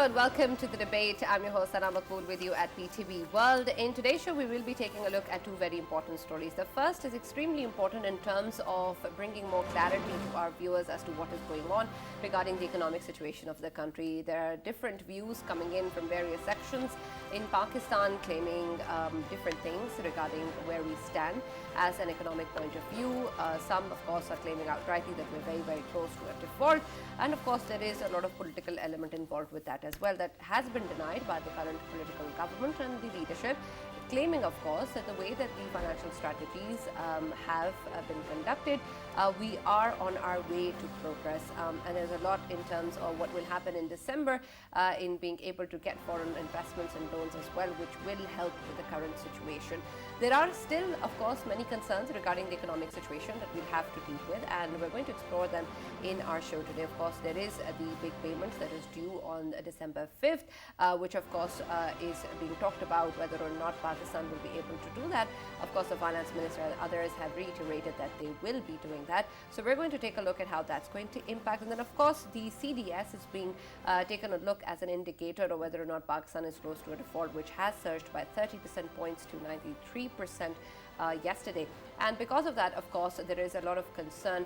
and welcome to the debate. I'm your host, Sana Makbool, with you at PTV World. In today's show, we will be taking a look at two very important stories. The first is extremely important in terms of bringing more clarity to our viewers as to what is going on regarding the economic situation of the country. There are different views coming in from various sections in Pakistan claiming different things regarding where we stand as an economic point of view. Some, of course, are claiming outrightly that we're very, very close to a default. And, of course, there is a lot of political element involved with that as well that has been denied by the current political government and the leadership, claiming, of course, that the way that the financial strategies have been conducted, we are on our way to progress. And there's a lot in terms of what will happen in December in being able to get foreign investments and loans as well, which will help with the current situation. There are still, of course, many concerns regarding the economic situation that we'll have to deal with, and we're going to explore them in our show today. Of course, there is the big payment that is due on December 5th, which, of course, is being talked about whether or not Pakistan will be able to do that. Of course, the finance minister and others have reiterated that they will be doing that. So we're going to take a look at how that's going to impact. And then, of course, the CDS is being taken a look as an indicator of whether or not Pakistan is close to a default, which has surged by 30% points to 93% yesterday. And because of that, of course, there is a lot of concern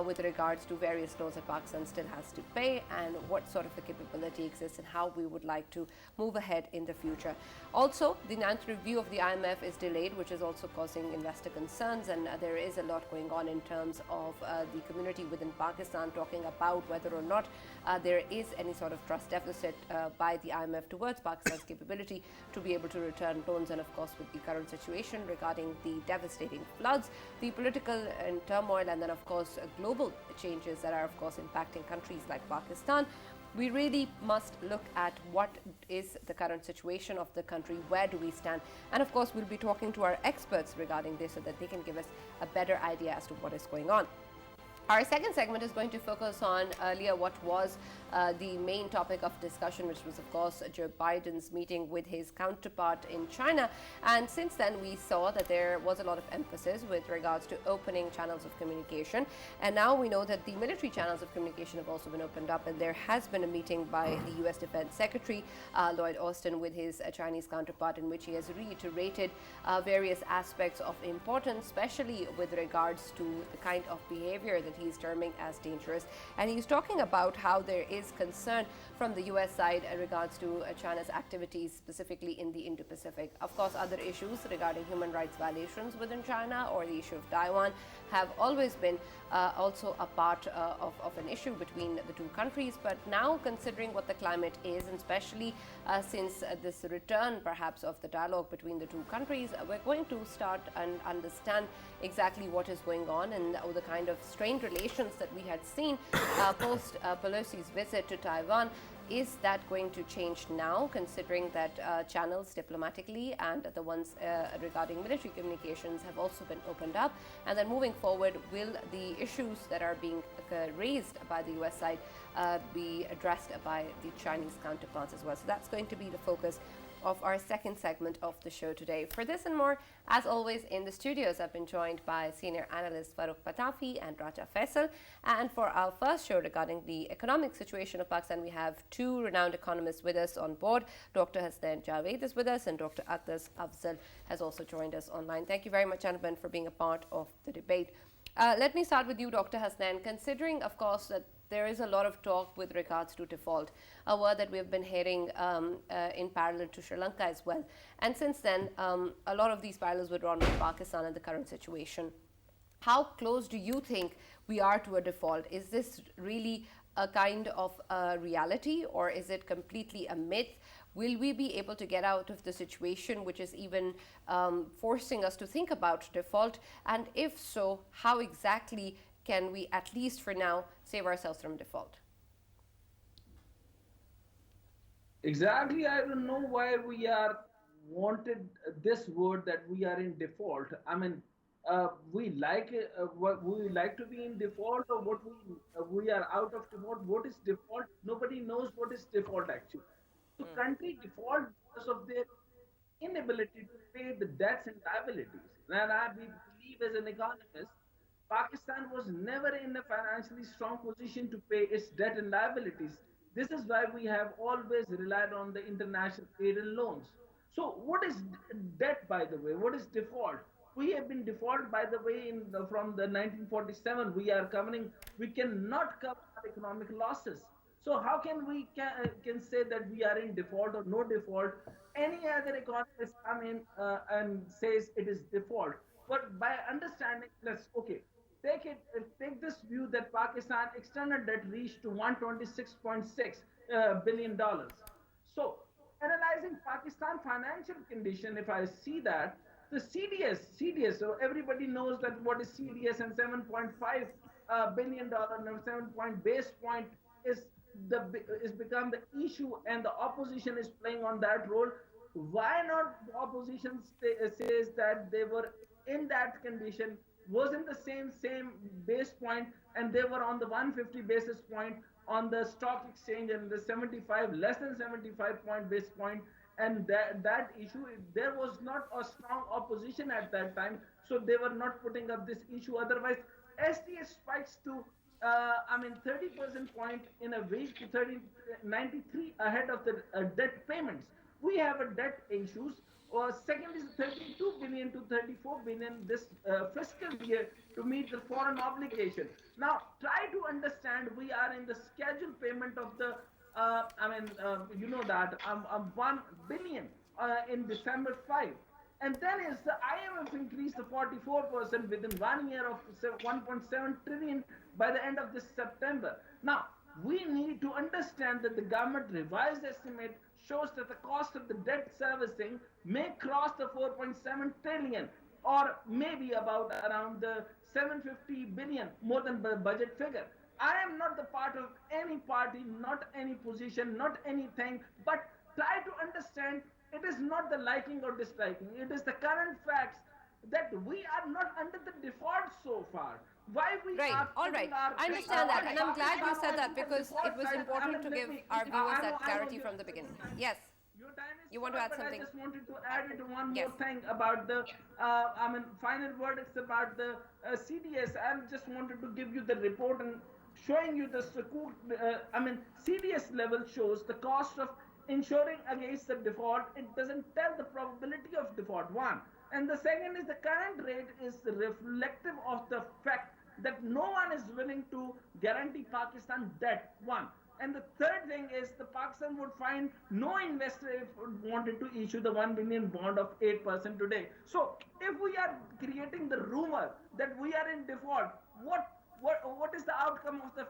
with regards to various loans that Pakistan still has to pay and what sort of a capability exists and how we would like to move ahead in the future. Also, the ninth review of the IMF is delayed, which is also causing investor concerns, and there is a lot going on in terms of the community within Pakistan talking about whether or not there is any sort of trust deficit by the IMF towards Pakistan's capability to be able to return loans. And of course, with the current situation regarding the devastating floods, the political and turmoil, and then of course global changes that are of course impacting countries like Pakistan, we really must look at what is the current situation of the country, where do we stand, and of course we'll be talking to our experts regarding this so that they can give us a better idea as to what is going on. Our second segment is going to focus on earlier what was the main topic of discussion, which was, of course, Joe Biden's meeting with his counterpart in China. And since then, we saw that there was a lot of emphasis with regards to opening channels of communication. And now we know that the military channels of communication have also been opened up. And there has been a meeting by the U.S. Defense Secretary, Lloyd Austin, with his Chinese counterpart, in which he has reiterated various aspects of importance, especially with regards to the kind of behavior that he's terming as dangerous. And he's talking about how there is concern from the US side in regards to China's activities, specifically in the Indo-Pacific. Of course, other issues regarding human rights violations within China or the issue of Taiwan have always been also a part of an issue between the two countries. But now, considering what the climate is, and especially since this return perhaps of the dialogue between the two countries, we're going to start and understand exactly what is going on and the kind of strained relations that we had seen post Pelosi's visit to Taiwan. Is that going to change now, considering that channels diplomatically and the ones regarding military communications have also been opened up? And then moving forward, will the issues that are being raised by the US side be addressed by the Chinese counterparts as well? So that's going to be the focus of our second segment of the show today. For this and more, as always, in the studios, I've been joined by senior analysts Farooq Patafi and Raja Faisal. And for our first show regarding the economic situation of Pakistan, we have two renowned economists with us on board. Dr. Hasnain Javed is with us, and Dr. Aqdas Afzal has also joined us online. Thank you very much, gentlemen, for being a part of the debate. Let me start with you, Dr. Hasnain. Considering, of course, that there is a lot of talk with regards to default, a word that we've been hearing in parallel to Sri Lanka as well. And since then, a lot of these parallels were drawn with Pakistan and the current situation. How close do you think we are to a default? Is this really a kind of a reality, or is it completely a myth? Will we be able to get out of the situation, which is even forcing us to think about default? And if so, how exactly can we, at least for now, save ourselves from default? Exactly, I don't know why we are wanted this word that we are in default. I mean, what we like to be in default, or what we are out of default. What is default? Nobody knows what is default actually. So country default because of their inability to pay the debts and liabilities. And we believe as an economist, Pakistan was never in a financially strong position to pay its debt and liabilities. This is why we have always relied on the international aid and loans. So, what is debt, by the way? What is default? We have been default, by the way, from the 1947. We are covering. We cannot cover our economic losses. So, how can we can say that we are in default or no default? Any other economist come in and says it is default. But by understanding, let's okay, take this view that Pakistan external debt reached to 126.6 billion dollars. So, analyzing Pakistan financial condition, if I see that the CDS, so everybody knows that what is CDS, and 7.5 billion dollar, no, 7 point base point is the is become the issue, and the opposition is playing on that role. Why not the opposition says that they were in that condition, was in the same base point, and they were on the 150 basis point on the stock exchange, and the 75 less than 75 point base point, and that issue, there was not a strong opposition at that time, so they were not putting up this issue. Otherwise, STS spikes to 30% point in a week to 93 ahead of the debt payments. We have a debt issues. Or second is 32 billion to 34 billion this fiscal year to meet the foreign obligation. Now try to understand, we are in the scheduled payment of the you know that 1 billion in December 5. And then is the IMF increased the 44% within 1 year of 1.7 trillion by the end of this September. Now, we need to understand that the government revised estimate shows that the cost of the debt servicing may cross the 4.7 trillion, or maybe about around the 750 billion, more than the budget figure. I am not the part of any party, not any position, not anything, but try to understand, it is not the liking or disliking, it is the current facts that we are not under the default so far. Why we Right, are all putting right. our I understand that, and I'm glad you said Pakistan that on the because it default was side. important to give our viewers that clarity from the beginning. Yes, Your time is you want to short, add but I something? just wanted to add it one Yes. more thing about the, final verdicts about the CDS. I just wanted to give you the report and showing you the CDS level shows the cost of insuring against the default. It doesn't tell the probability of default, one. And the second is the current rate is reflective of the fact that no one is willing to guarantee Pakistan debt, one. And the third thing is the Pakistan would find no investor if wanted to issue the 1 billion bond of 8% today. So if we are creating the rumor that we are in default, what is the outcome of the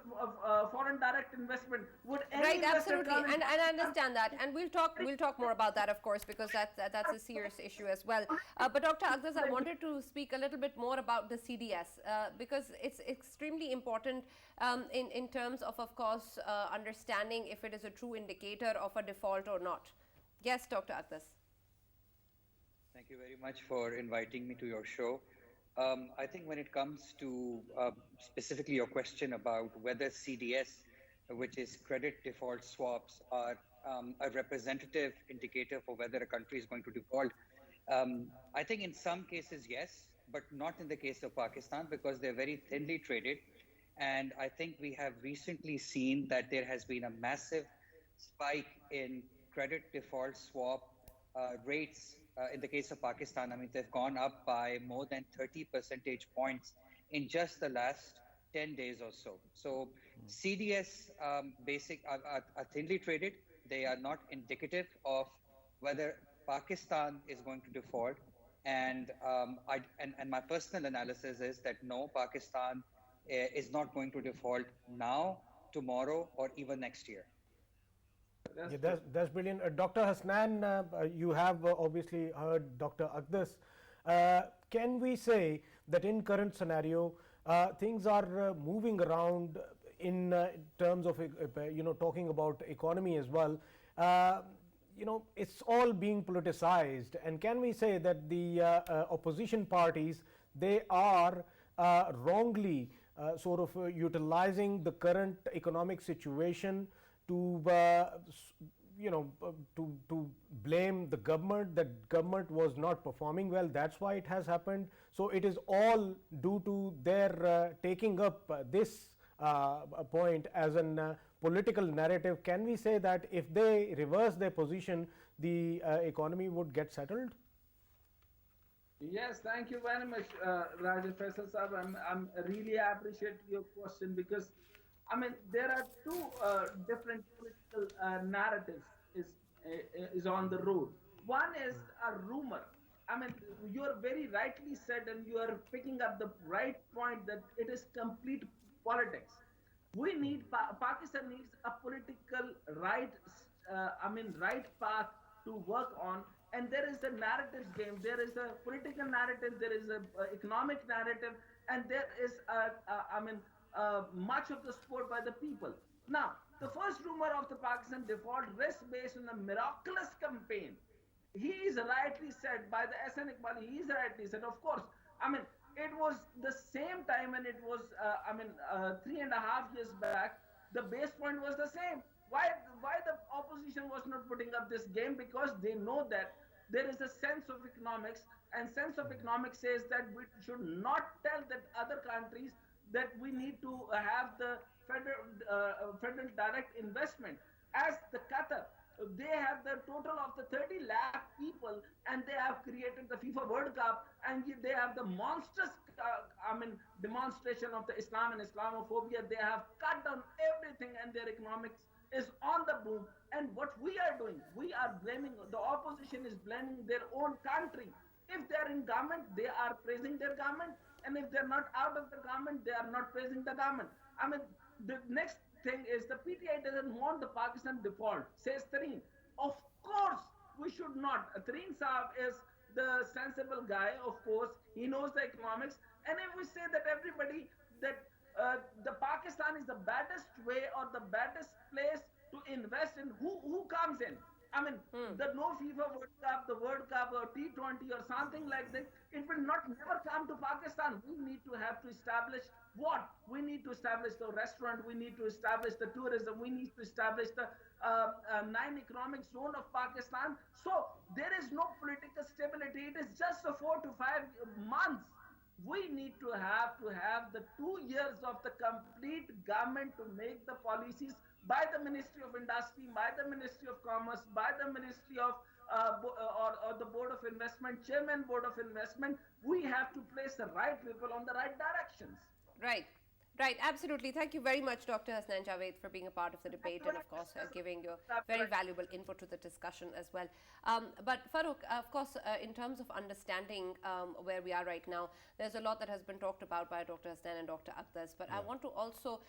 foreign direct investment? Would any Right, investor absolutely, come in and I Pakistan? understand that, and we'll talk more about that, of course, because that's a serious issue as well. But Dr. Agdas, I wanted to speak a little bit more about the CDS because it's extremely important in terms of course, understanding if it is a true indicator of a default or not. Yes, Dr. Agdas. Thank you very much for inviting me to your show. I think when it comes to specifically your question about whether CDS, which is credit default swaps, are a representative indicator for whether a country is going to default, I think in some cases, yes, but not in the case of Pakistan because they're very thinly traded. And I think we have recently seen that there has been a massive spike in credit default swap rates in the case of Pakistan. I mean, they've gone up by more than 30 percentage points in just the last 10 days or so. So CDS are thinly traded. They are not indicative of whether Pakistan is going to default. And and my personal analysis is that no, Pakistan is not going to default now, tomorrow, or even next year. That's Yeah, true. that's brilliant. Dr. Hasnan, you have obviously heard Dr. Agdas. Can we say that in current scenario, things are moving around in terms of, talking about economy as well? It's all being politicized. And can we say that the opposition parties, they are wrongly sort of utilizing the current economic situation to to blame the government, that government was not performing well, that's why it has happened? So it is all due to their taking up this a point as a political narrative. Can we say that if they reverse their position, the economy would get settled? Yes, thank you very much, Rajesh Faisal Sahab. I'm really appreciate your question because, I mean, there are two different political narratives is on the road. One is a rumor. I mean, you are very rightly said, and you are picking up the right point that it is complete politics. We need Pakistan needs a political right path to work on. And there is a narratives game. There is a political narrative. There is a economic narrative, and there is much of the support by the people. Now, the first rumor of the Pakistan default rests based on a miraculous campaign. He is rightly said by the SN Iqbal. He is rightly said. Of course, I mean it was the same time, and it was 3.5 years back. The base point was the same. Why the opposition was not putting up this game? Because they know that there is a sense of economics, and sense of economics says that we should not tell that other countries that we need to have the federal direct investment as the Qatar. They have the total of the 30 lakh people, and they have created the FIFA World Cup, and they have the monstrous demonstration of the Islam and Islamophobia. They have cut down everything, and their economics is on the boom. And what we are doing, we are blaming, the opposition is blaming their own country. If they are in government, they are praising their government, and if they're not out of the government, they are not praising the government. I mean, the next thing is the PTI doesn't want the Pakistan default, says Tareen. Of course, we should not. Tareen Saab is the sensible guy, of course. He knows the economics. And if we say that everybody, that the Pakistan is the baddest way or the baddest place to invest in, who comes in? I mean, the no FIFA World Cup, the World Cup or T20 or something like that, it will not never come to Pakistan. We need to have to establish what? We need to establish the restaurant, we need to establish the tourism, we need to establish the 9 economic zone of Pakistan. So there is no political stability. It is just a 4 to 5 months. We need to have the 2 years of the complete government to make the policies by the Ministry of Industry, by the Ministry of Commerce, by the Ministry of or the Board of Investment, Chairman Board of Investment. We have to place the right people on the right directions. Right. Right, absolutely. Thank you very much, Dr. Hasnain Javed, for being a part of the debate and, of course, giving your very valuable input to the discussion as well. But Farooq, of course, in terms of understanding where we are right now, there's a lot that has been talked about by Dr. Hasnain and Dr. Akhtas, but I want to also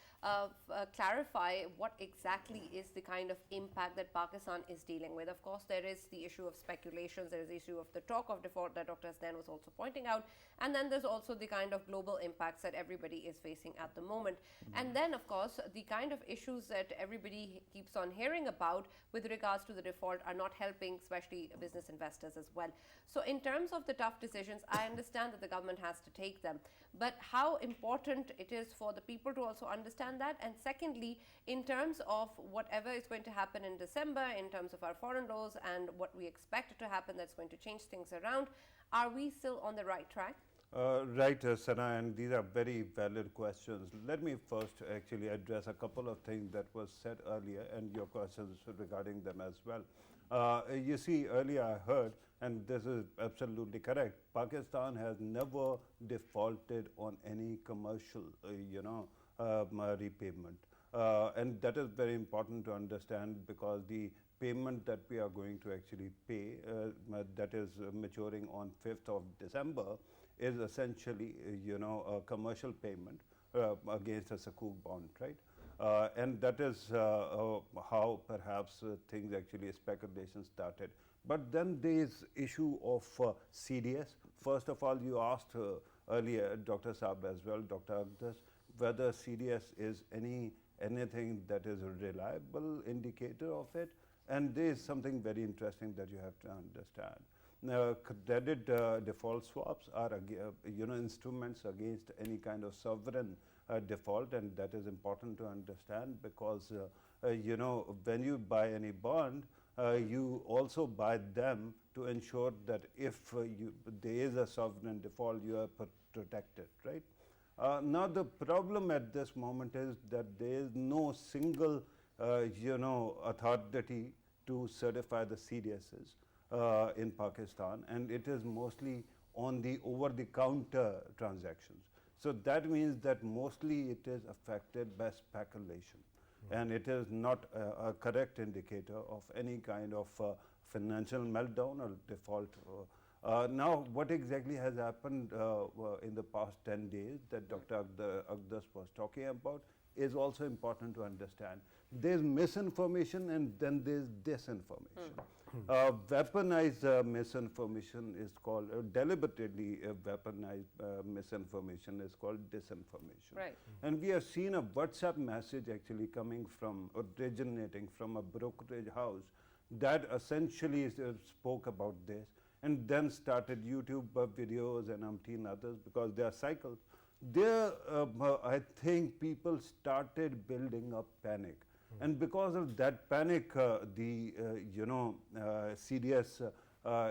clarify what exactly is the kind of impact that Pakistan is dealing with. Of course, there is the issue of speculations, there is the issue of the talk of default that Dr. Hasnain was also pointing out, and then there's also the kind of global impacts that everybody is facing at the moment. And then, of course, the kind of issues that everybody keeps on hearing about with regards to the default are not helping, especially business investors as well. So in terms of the tough decisions, I understand that the government has to take them, but how important it is for the people to also understand that. And secondly, in terms of whatever is going to happen in December, in terms of our foreign laws and what we expect to happen that's going to change things around, are we still on the right track? Right, Sana, and these are very valid questions. Let me first actually address a couple of things that was said earlier and your questions regarding them as well. You see, earlier I heard, and this is absolutely correct, Pakistan has never defaulted on any commercial, repayment. And that is very important to understand, because the payment that we are going to actually pay, that is maturing on 5th of December, is essentially, a commercial payment against a Sukuk bond, right? And that is how perhaps things actually, speculation started. But then there is issue of CDS. First of all, you asked earlier, Dr. Saab as well, Dr. Akhtas, whether CDS is anything that is a reliable indicator of it. And there is something very interesting that you have to understand. Credit default swaps are instruments against any kind of sovereign default, and that is important to understand, because when you buy any bond, you also buy them to ensure that if there is a sovereign default, you are protected, right? Now the problem at this moment is that there is no single authority to certify the CDSs in Pakistan, and it is mostly on the over-the-counter transactions. So that means that mostly it is affected by speculation, and it is not a correct indicator of any kind of financial meltdown or default. Now, what exactly has happened in the past 10 days that Dr. Agdas was talking about is also important to understand. There's misinformation and then there's disinformation. Weaponized misinformation is called, deliberately weaponized misinformation is called disinformation. Right. And we have seen a WhatsApp message actually coming from, originating from a brokerage house that essentially spoke about this, and then started YouTube videos and umpteen others because they are cycles. There, I think people started building up panic. And because of that panic, the CDS, the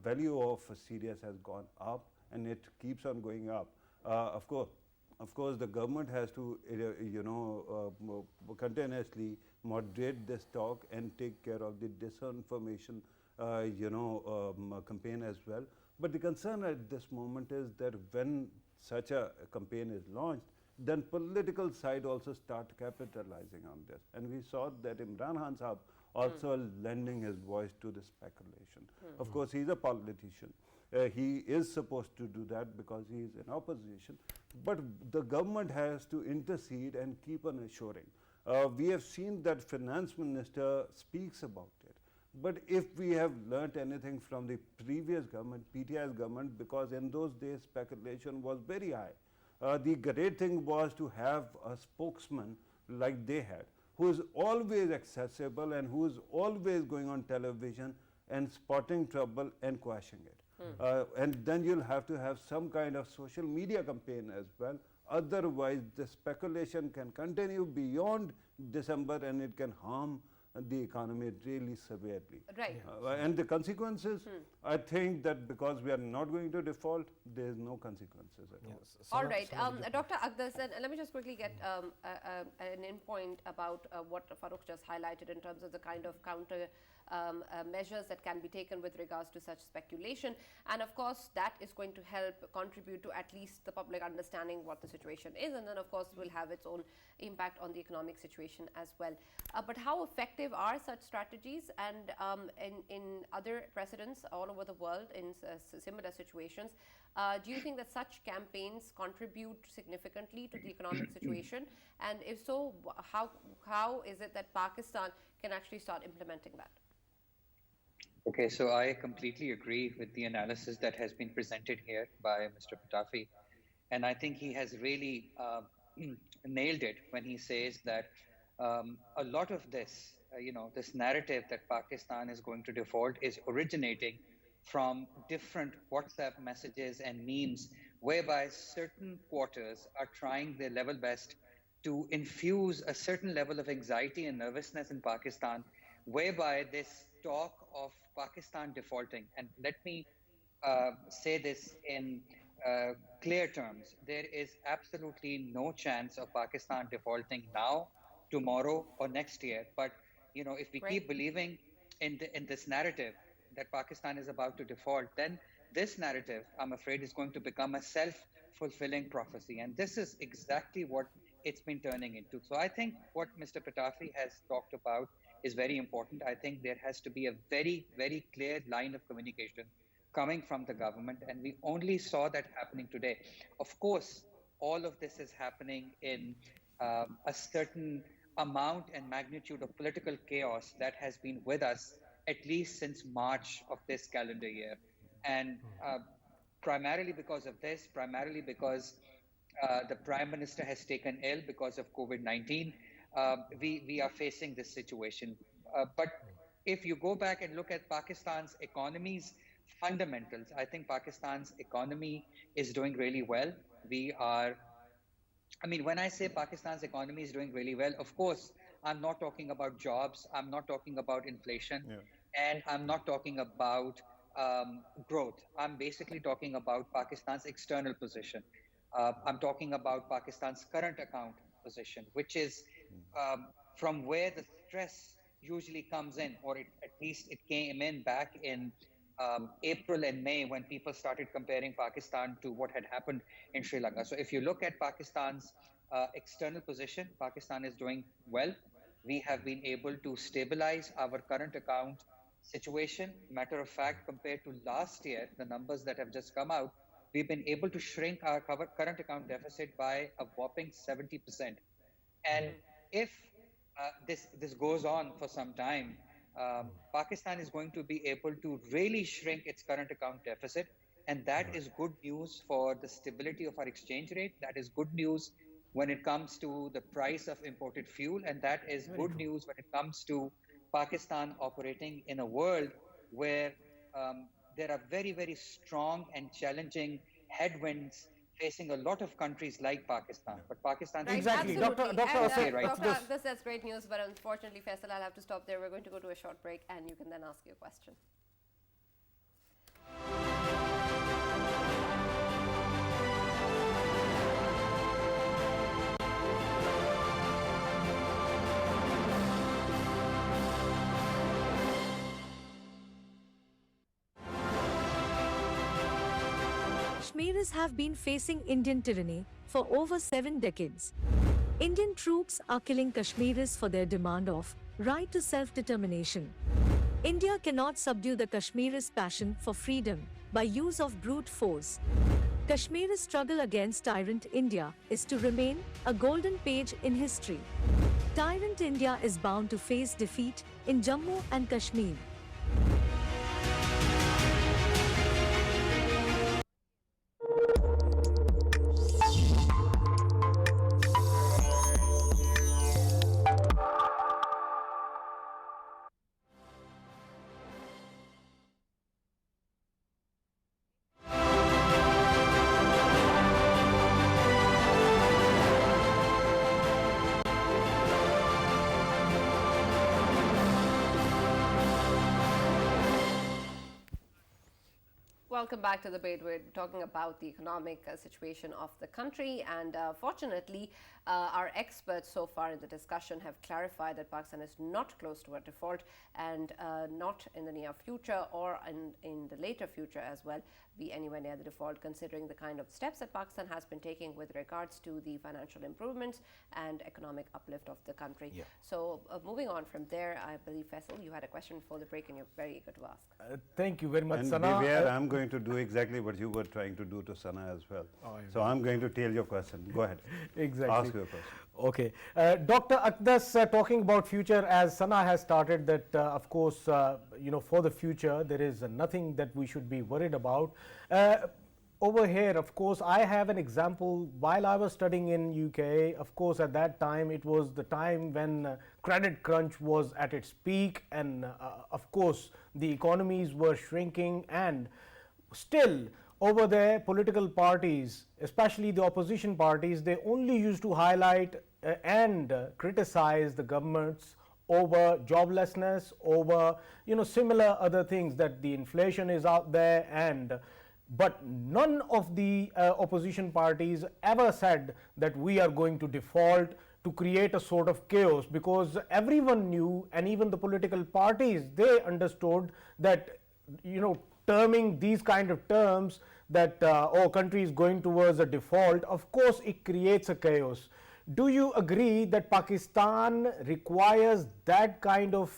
value of CDS has gone up, and it keeps on going up. Of course, the government has to, continuously moderate this talk and take care of the disinformation, campaign as well. But the concern at this moment is that when such a campaign is launched, then political side also start capitalizing on this. And we saw that Imran Khan Sahab also lending his voice to the speculation. Of course, he's a politician. He is supposed to do that because he is in opposition. But the government has to intercede and keep on assuring. We have seen that finance minister speaks about it. But if we have learnt anything from the previous government, PTI's government, because in those days speculation was very high. The great thing was to have a spokesman like they had, who is always accessible and who is always going on television and spotting trouble and quashing it. And then you'll have to have some kind of social media campaign as well. Otherwise, the speculation can continue beyond December and it can harm the economy really severely. Right. And the consequences, I think that because we are not going to default, there is no consequences at all. All right, Dr. Agdas, and let me just quickly get an in point about what Farooq just highlighted in terms of the kind of counter measures that can be taken with regards to such speculation. And of course, that is going to help contribute to at least the public understanding what the situation is. And then, of course, will have its own impact on the economic situation as well. But how effective are such strategies? And in other precedents all over the world in similar situations, do you think that such campaigns contribute significantly to the economic situation? And if so, how is it that Pakistan can actually start implementing that? Okay, so I completely agree with the analysis that has been presented here by Mr. Patafi. And I think he has really nailed it when he says that a lot of this, this narrative that Pakistan is going to default is originating from different WhatsApp messages and memes, whereby certain quarters are trying their level best to infuse a certain level of anxiety and nervousness in Pakistan, whereby this talk of Pakistan defaulting, and let me say this in clear terms, there is absolutely no chance of Pakistan defaulting now, tomorrow, or next year. But if we keep believing in this narrative that Pakistan is about to default, then this narrative, I'm afraid, is going to become a self-fulfilling prophecy. And this is exactly what it's been turning into. So I think what Mr. Patafi has talked about is very important. I think there has to be a very, very clear line of communication coming from the government. And we only saw that happening today. Of course, all of this is happening in a certain amount and magnitude of political chaos that has been with us at least since March of this calendar year. And primarily because of this, primarily because the Prime Minister has taken ill because of COVID-19, we are facing this situation. But if you go back and look at Pakistan's economy's fundamentals, I think Pakistan's economy is doing really well. When I say Pakistan's economy is doing really well, of course, I'm not talking about jobs, I'm not talking about inflation, and I'm not talking about growth. I'm basically talking about Pakistan's external position. I'm talking about Pakistan's current account position, which is from where the stress usually comes in, or at least it came in back in April and May when people started comparing Pakistan to what had happened in Sri Lanka. So if you look at Pakistan's external position, Pakistan is doing well. We have been able to stabilize our current account situation. Matter of fact, compared to last year, the numbers that have just come out, we've been able to shrink our current account deficit by a whopping 70%. And if this goes on for some time, Pakistan is going to be able to really shrink its current account deficit, and that is good news for the stability of our exchange rate. That is good news when it comes to the price of imported fuel, and that is good news when it comes to Pakistan operating in a world where there are very, very strong and challenging headwinds facing a lot of countries like Pakistan. But Pakistan Right, Exactly. absolutely. Dr. And, Asad, right Dr. now. Akdas, that's great news, but unfortunately, Faisal, I'll have to stop there. We're going to go to a short break, and you can then ask your question. Kashmiris have been facing Indian tyranny for over 7 decades. Indian troops are killing Kashmiris for their demand of right to self-determination. India cannot subdue the Kashmiris' passion for freedom by use of brute force. Kashmir's struggle against tyrant India is to remain a golden page in history. Tyrant India is bound to face defeat in Jammu and Kashmir. Welcome back to the debate. We're talking about the economic situation of the country, and fortunately, our experts so far in the discussion have clarified that Pakistan is not close to a default, and not in the near future or in the later future as well be anywhere near the default, considering the kind of steps that Pakistan has been taking with regards to the financial improvements and economic uplift of the country. Yeah. So moving on from there, I believe, Faisal, you had a question before the break, and you're very eager to ask. Thank you very much, And Sana. beware, I'm going to do exactly what you were trying to do to Sana as well. Oh, I So I'm going to tail your question. Go ahead. Exactly. Ask your question. Okay. Dr. Akdas, talking about future, as Sana has started that, of course, for the future, there is nothing that we should be worried about. Over here, of course, I have an example. While I was studying in UK, of course, at that time, it was the time when credit crunch was at its peak, and of course, the economies were shrinking, and still over there, political parties, especially the opposition parties, they only used to highlight and criticize the governments over joblessness, over similar other things, that the inflation is out there, and but none of the opposition parties ever said that we are going to default, to create a sort of chaos, because everyone knew, and even the political parties, they understood that terming these kind of terms, that country is going towards a default, of course it creates a chaos. Do you agree that Pakistan requires that kind of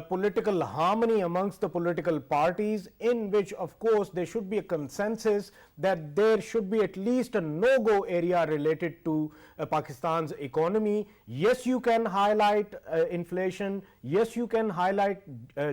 political harmony amongst the political parties, in which of course there should be a consensus that there should be at least a no-go area related to Pakistan's economy? Yes, you can highlight inflation, yes, you can highlight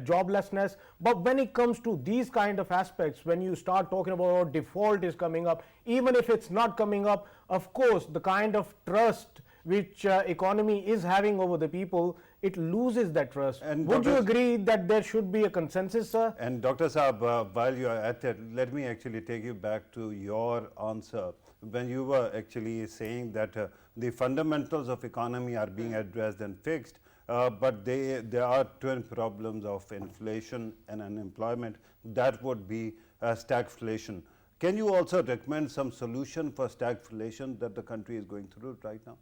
joblessness, but when it comes to these kind of aspects, when you start talking about default is coming up, even if it's not coming up, of course the kind of trust which economy is having over the people, it loses that trust. And would you agree that there should be a consensus, sir? And Dr. Saab, while you are at it, let me actually take you back to your answer when you were actually saying that the fundamentals of economy are being addressed and fixed. but there are twin problems of inflation and unemployment. That would be stagflation. Can you also recommend some solution for stagflation that the country is going through right now?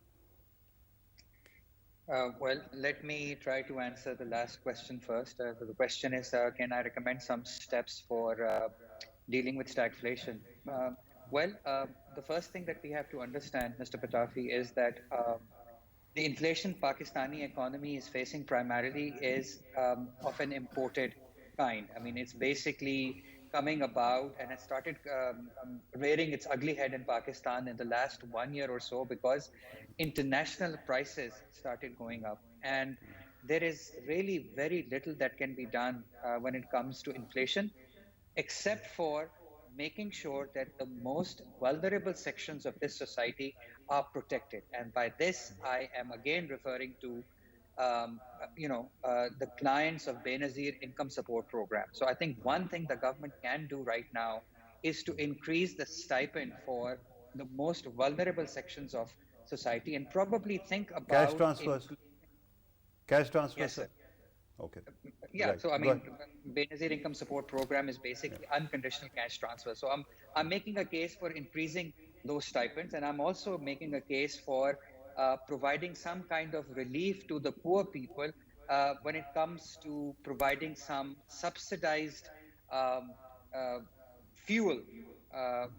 Well, let me try to answer the last question first. So the question is, can I recommend some steps for dealing with stagflation? The first thing that we have to understand, Mr. Patafi, is that the inflation Pakistani economy is facing primarily is of an imported kind. I mean, it's basically coming about and it started rearing its ugly head in Pakistan in the last 1 year or so because international prices started going up. And there is really very little that can be done when it comes to inflation, except for making sure that the most vulnerable sections of this society are protected. And by this, I am again referring to, the clients of Benazir Income Support Program. So I think one thing the government can do right now is to increase the stipend for the most vulnerable sections of society and probably think Cash about transfers? Cash transfers? Yes, sir. Okay. Yeah, Right. so I Go mean, ahead. Benazir Income Support Program is basically unconditional cash transfer. So I'm making a case for increasing those stipends, and I'm also making a case for providing some kind of relief to the poor people when it comes to providing some subsidized um, uh, fuel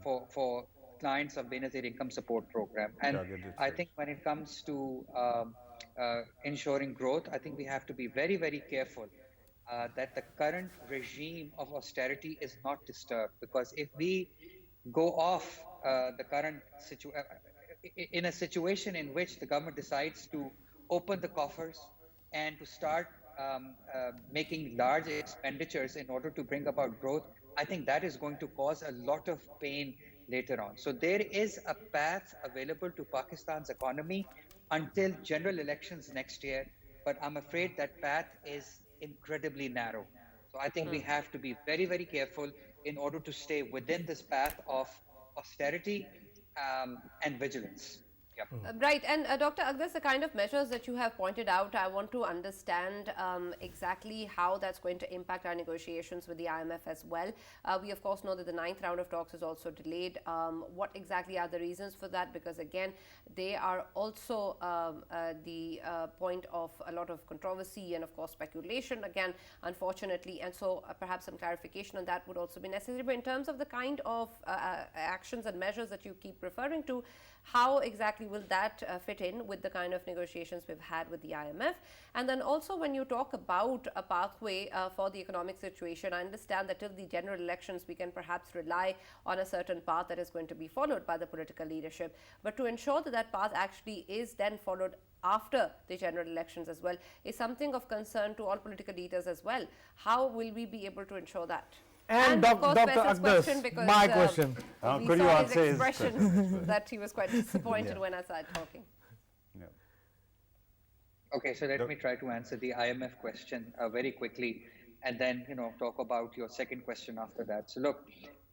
for clients of Benazir Income Support Program. And Targeted I sales. think when it comes to ensuring growth, I think we have to be very, very careful that the current regime of austerity is not disturbed. Because if we go off the current situation, in a situation in which the government decides to open the coffers and to start making large expenditures in order to bring about growth, I think that is going to cause a lot of pain later on. So there is a path available to Pakistan's economy until general elections next year, but I'm afraid that path is incredibly narrow. So I think we have to be very, very careful in order to stay within this path of austerity and vigilance. Yep. Right, and Dr. Agdas, the kind of measures that you have pointed out, I want to understand exactly how that's going to impact our negotiations with the IMF as well. We, of course, know that the ninth round of talks is also delayed. What exactly are the reasons for that? Because, again, they are also the point of a lot of controversy and, of course, speculation, again, unfortunately. And so perhaps some clarification on that would also be necessary. But in terms of the kind of actions and measures that you keep referring to, how exactly will that fit in with the kind of negotiations we've had with the IMF? And then also, when you talk about a pathway for the economic situation, I understand that till the general elections, we can perhaps rely on a certain path that is going to be followed by the political leadership. But to ensure that that path actually is then followed after the general elections as well is something of concern to all political leaders as well. How will we be able to ensure that? And of course, Dr. Faisal's question, Agdas, because my question. we Could you saw his answer his expression that he was quite disappointed Yeah. when I started talking. Yeah. Okay, so let me try to answer the IMF question very quickly, and then talk about your second question after that. So look,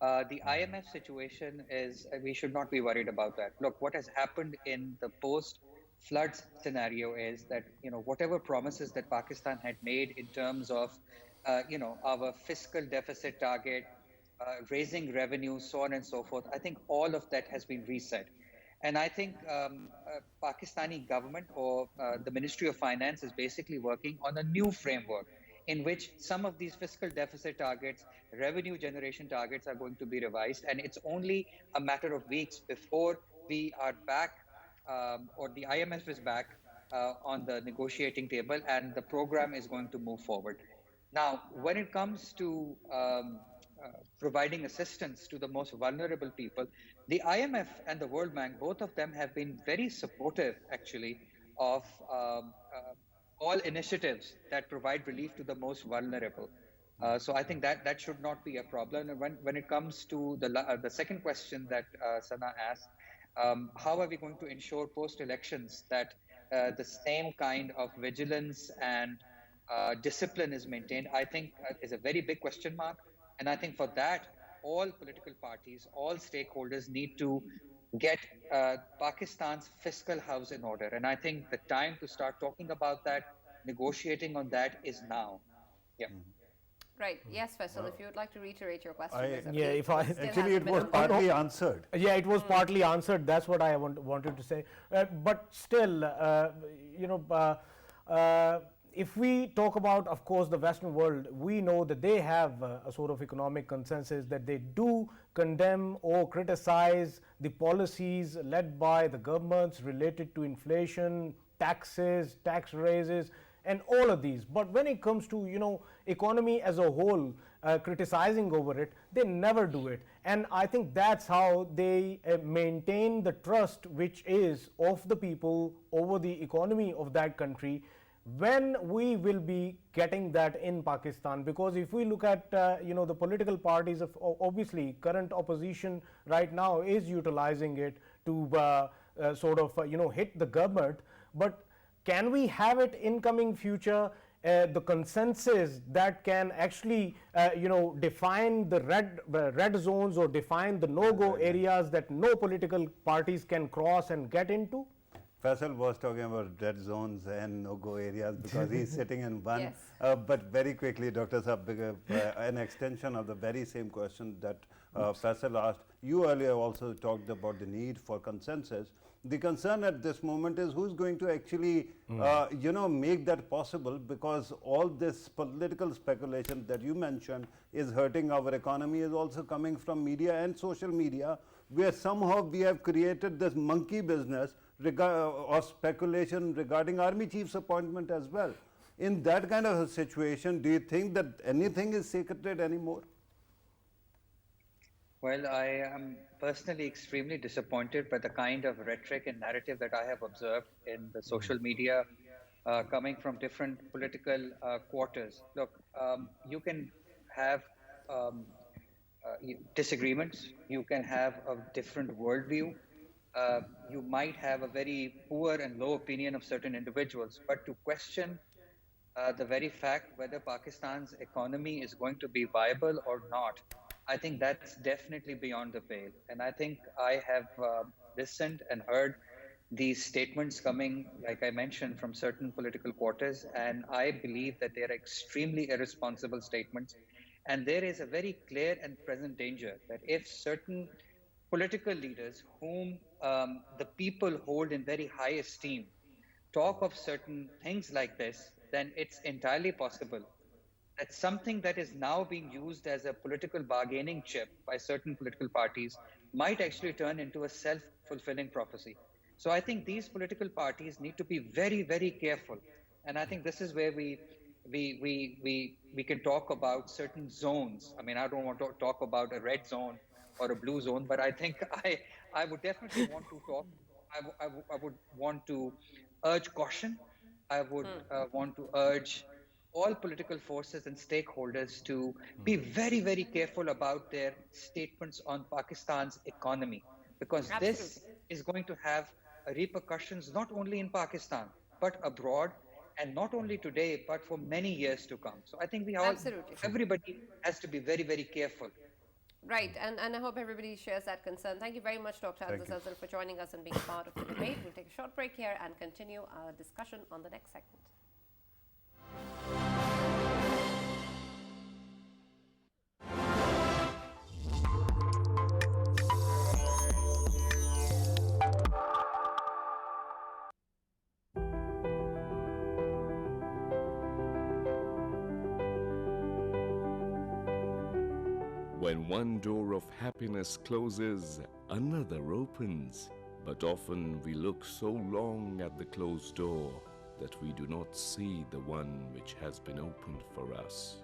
the IMF situation is we should not be worried about that. Look, what has happened in the post-floods scenario is that whatever promises that Pakistan had made in terms of our fiscal deficit target, raising revenue, so on and so forth, I think all of that has been reset. And I think Pakistani government or the Ministry of Finance is basically working on a new framework in which some of these fiscal deficit targets, revenue generation targets are going to be revised. And it's only a matter of weeks before we are back or the IMF is back on the negotiating table and the program is going to move forward. Now, when it comes to providing assistance to the most vulnerable people, the IMF and the World Bank, both of them have been very supportive, actually, of all initiatives that provide relief to the most vulnerable. So I think that should not be a problem. And when it comes to the second question that Sana asked, how are we going to ensure post-elections that the same kind of vigilance and discipline is maintained, I think is a very big question mark. And I think for that, all political parties, all stakeholders need to get Pakistan's fiscal house in order. And I think the time to start talking about that negotiating on that is now. Yeah. Right. Yes, Faisal, if you would like to reiterate your question. I- there's a Yeah, few- if I- still Actually, hasn't it been was answered. partly answered. Yeah, it was partly answered. That's what I wanted to say. But still, you know, if we talk about, of course, the Western world, we know that they have a sort of economic consensus that they do condemn or criticize the policies led by the governments related to inflation, taxes, tax raises, and all of these. But when it comes to, you know, economy as a whole, criticizing over it, they never do it. And I think that's how they maintain the trust which is of the people over the economy of that country. When we will be getting that in Pakistan, because if we look at you know, the political parties of obviously current opposition right now is utilizing it to sort of you know, hit the government, but can we have it in coming future, the consensus that can actually you know, define the red zones or define the no-go areas that no political parties can cross and get into? Faisal was talking about red zones and no-go areas because he's sitting in one. Yes. But very quickly, Dr. Saab, an extension of the very same question that Faisal asked. You earlier also talked about the need for consensus. The concern at this moment is who's going to actually, you know, make that possible, because all this political speculation that you mentioned is hurting our economy is also coming from media and social media, where somehow we have created this monkey business of speculation regarding army chief's appointment as well. In that kind of a situation, do you think that anything is sacred anymore? Well, I am personally extremely disappointed by the kind of rhetoric and narrative that I have observed in the social media coming from different political quarters. Look, you can have disagreements, you can have a different worldview, you might have a very poor and low opinion of certain individuals, but to question the very fact whether Pakistan's economy is going to be viable or not, I think that's definitely beyond the pale. And I think I have listened and heard these statements coming, like I mentioned, from certain political quarters, and I believe that they are extremely irresponsible statements. And there is a very clear and present danger that if certain political leaders whom the people hold in very high esteem talk of certain things like this, then it's entirely possible that something that is now being used as a political bargaining chip by certain political parties might actually turn into a self-fulfilling prophecy. So I think these political parties need to be very, very careful. And I think this is where we can talk about certain zones. I mean, I don't want to talk about a red zone or a blue zone, but I think I would definitely want to talk, I would want to urge caution. I would want to urge all political forces and stakeholders to be very, very careful about their statements on Pakistan's economy, because this is going to have repercussions not only in Pakistan, but abroad, and not only today, but for many years to come. So I think everybody has to be very, very careful. Right, and I hope everybody shares that concern. Thank you very much, Dr. Abdul for joining us and being part of the debate. We'll take a short break here and continue our discussion on the next segment. When one door of happiness closes, another opens. But often we look so long at the closed door that we do not see the one which has been opened for us.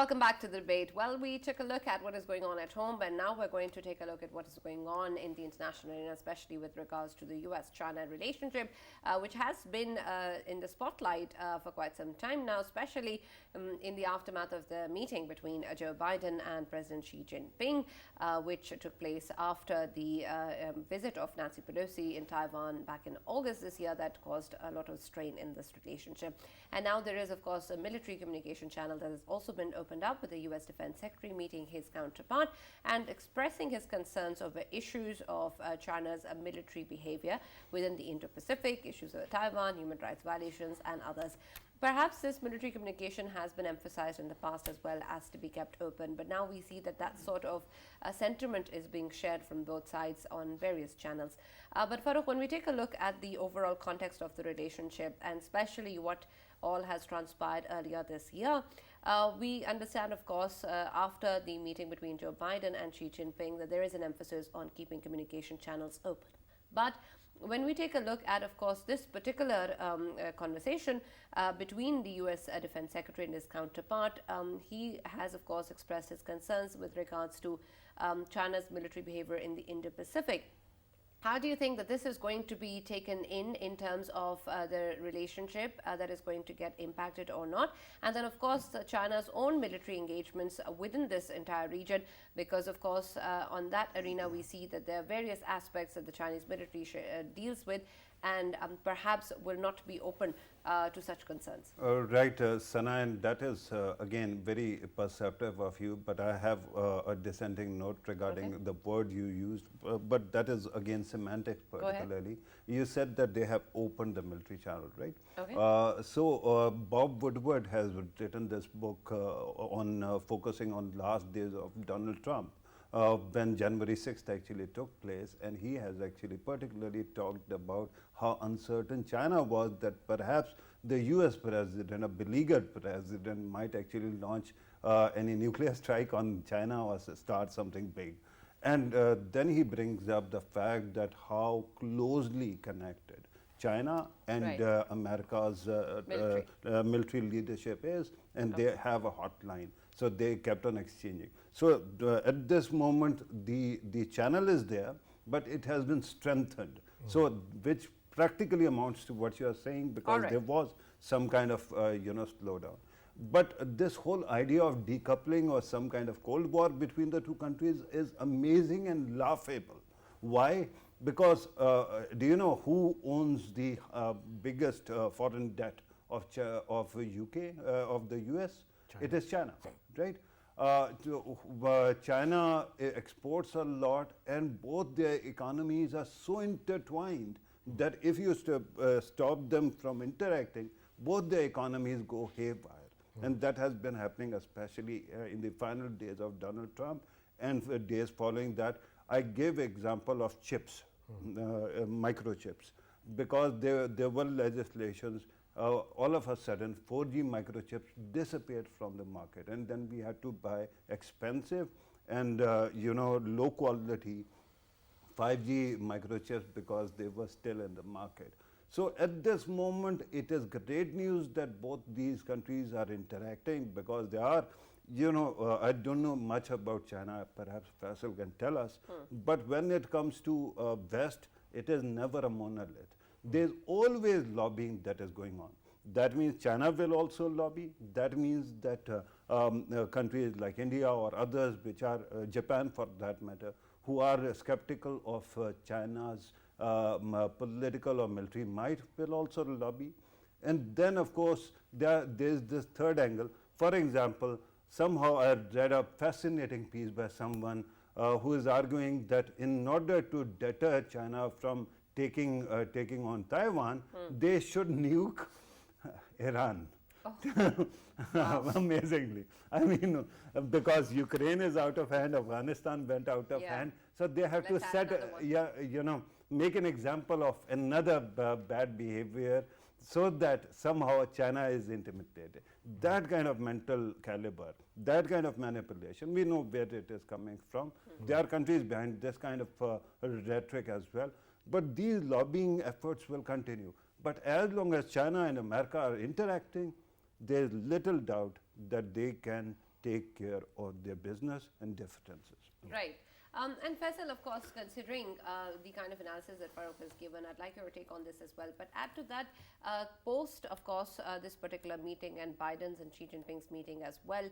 Welcome back to the debate. Well, we took a look at what is going on at home, and now we're going to take a look at what is going on in the international arena, especially with regards to the US-China relationship, which has been in the spotlight for quite some time now, especially in the aftermath of the meeting between Joe Biden and President Xi Jinping, which took place after the visit of Nancy Pelosi in Taiwan back in August this year that caused a lot of strain in this relationship. And now there is, of course, a military communication channel that has also been opened up with the U.S. Defense Secretary meeting his counterpart and expressing his concerns over issues of China's military behavior within the Indo-Pacific, issues of Taiwan, human rights violations, and others. Perhaps this military communication has been emphasized in the past as well as to be kept open, but now we see that that sort of sentiment is being shared from both sides on various channels. But Farooq, when we take a look at the overall context of the relationship, and especially what all has transpired earlier this year, we understand, of course, after the meeting between Joe Biden and Xi Jinping, that there is an emphasis on keeping communication channels open. But when we take a look at, of course, this particular conversation between the U.S. Defense Secretary and his counterpart, he has, of course, expressed his concerns with regards to China's military behavior in the Indo-Pacific. How do you think that this is going to be taken in terms of the relationship that is going to get impacted or not? And then, of course, China's own military engagements within this entire region, because, of course, on that arena, we see that there are various aspects that the Chinese military deals with and perhaps will not be open to such concerns. Right, Sana, and that is again very perceptive of you, but I have a dissenting note regarding the word you used, but that is again semantics particularly. You said that they have opened the military channel, right? Okay. So Bob Woodward has written this book on focusing on last days of Donald Trump. When January 6th actually took place, and he has actually particularly talked about how uncertain China was, that perhaps the US president, a beleaguered president, might actually launch any nuclear strike on China or start something big. And then he brings up the fact that how closely connected China and America's military leadership is, and they have a hotline. So they kept on exchanging. So at this moment, the channel is there, but it has been strengthened. So which practically amounts to what you are saying, because there was some kind of slowdown. But this whole idea of decoupling or some kind of Cold War between the two countries is amazing and laughable. Why? Because do you know who owns the biggest foreign debt of UK, of the US? China. It is China, right? China exports a lot, and both their economies are so intertwined that if you stop them from interacting, both their economies go haywire. And that has been happening, especially in the final days of Donald Trump and days following that. I gave example of chips, microchips, because there were legislations. All of a sudden, 4G microchips disappeared from the market, and then we had to buy expensive and low quality 5G microchips because they were still in the market. So at this moment, it is great news that both these countries are interacting, because they are, I don't know much about China, perhaps Faisal can tell us, but when it comes to West, it is never a monolith. There's always lobbying that is going on. That means China will also lobby. That means that countries like India or others, which are Japan for that matter, who are skeptical of China's political or military might, will also lobby. And then, of course, there's this third angle. For example, somehow I read a fascinating piece by someone who is arguing that in order to deter China from taking on Taiwan, they should nuke Iran. Amazingly. I mean, because Ukraine is out of hand, Afghanistan went out of hand, so they have to make an example of another bad behavior so that somehow China is intimidated. That kind of mental caliber, that kind of manipulation, we know where it is coming from. There are countries behind this kind of rhetoric as well. But these lobbying efforts will continue. But as long as China and America are interacting, there is little doubt that they can take care of their business and differences. Right. And Faisal, of course, considering the kind of analysis that Farooq has given, I'd like your take on this as well. But add to that, post, of course, this particular meeting and Biden's and Xi Jinping's meeting as well,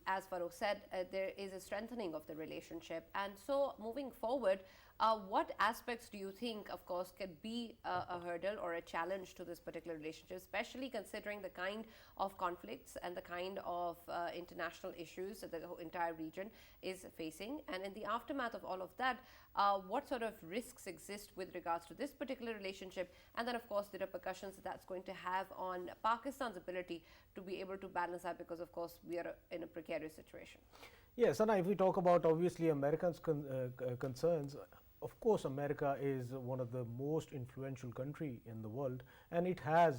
as Farooq said, there is a strengthening of the relationship. And so moving forward, what aspects do you think, of course, could be a hurdle or a challenge to this particular relationship, especially considering the kind of conflicts and the kind of international issues that the entire region is facing? And in the aftermath of all of that, what sort of risks exist with regards to this particular relationship? And then, of course, the repercussions that's going to have on Pakistan's ability to be able to balance that, because, of course, we are in a precarious situation. Yes, and if we talk about obviously Americans' concerns, of course, America is one of the most influential country in the world, and it has,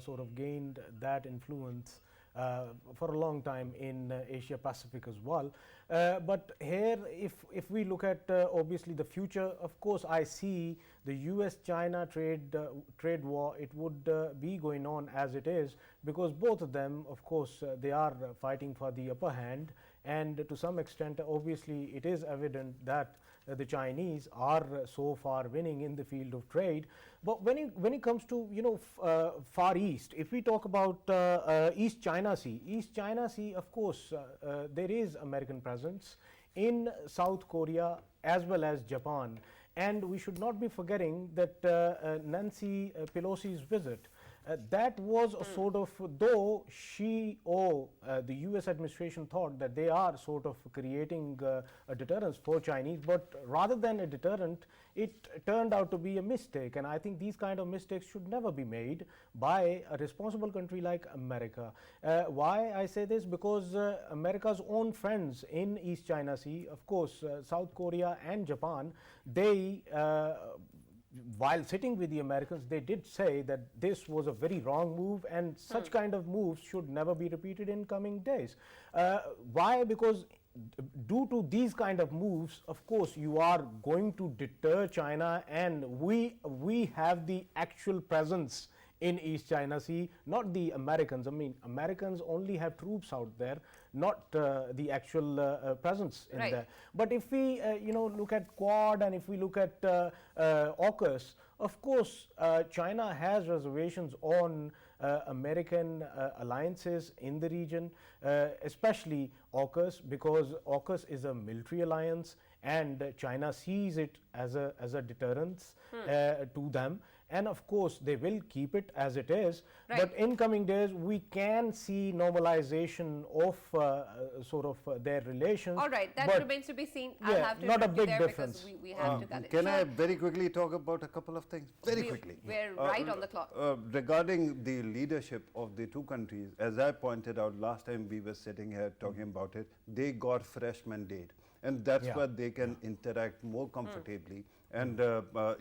sort of gained that influence for a long time in Asia Pacific as well. But here, if we look at obviously the future, of course, I see the US-China trade war, it would be going on as it is, because both of them, of course, they are fighting for the upper hand, and to some extent, obviously, it is evident that the Chinese are so far winning in the field of trade. But when it comes to Far East, if we talk about East China Sea, of course, there is American presence in South Korea as well as Japan, and we should not be forgetting that Nancy Pelosi's visit. That was a sort of, though she or the US administration thought that they are sort of creating a deterrence for Chinese, but rather than a deterrent, it turned out to be a mistake. And I think these kind of mistakes should never be made by a responsible country like America. Why I say this? Because America's own friends in East China Sea, of course, South Korea and Japan, they while sitting with the Americans, they did say that this was a very wrong move, and such kind of moves should never be repeated in coming days. Why? Because due to these kind of moves, of course, you are going to deter China, and we have the actual presence in East China Sea, not the Americans. I mean, Americans only have troops out there, not the actual presence in there. But if we, look at Quad, and if we look at AUKUS, of course, China has reservations on American alliances in the region, especially AUKUS, because AUKUS is a military alliance, and China sees it as a deterrence to them. And of course, they will keep it as it is. But in coming days, we can see normalization of sort of their relations. All right, that remains to be seen. I'll have to not a big there difference. because we have to cut it. Can I very quickly talk about a couple of things? Very quickly. We're right on the clock. Regarding the leadership of the two countries, as I pointed out last time we were sitting here talking about it, they got fresh mandate. And that's where they can interact more comfortably. And, but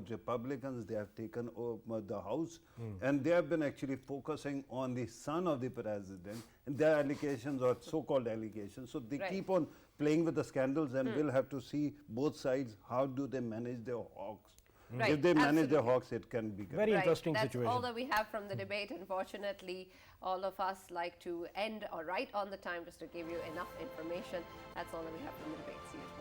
Republicans, they have taken over the House, and they have been actually focusing on the son of the president, and their allegations or so-called allegations. So they keep on playing with the scandals, and we'll have to see both sides, how do they manage their hawks. If they manage their hawks, it can be good. Very interesting That's situation. all that we have from the debate. Unfortunately, all of us like to end or right on the time just to give you enough information. That's all that we have from the debate. See you tomorrow.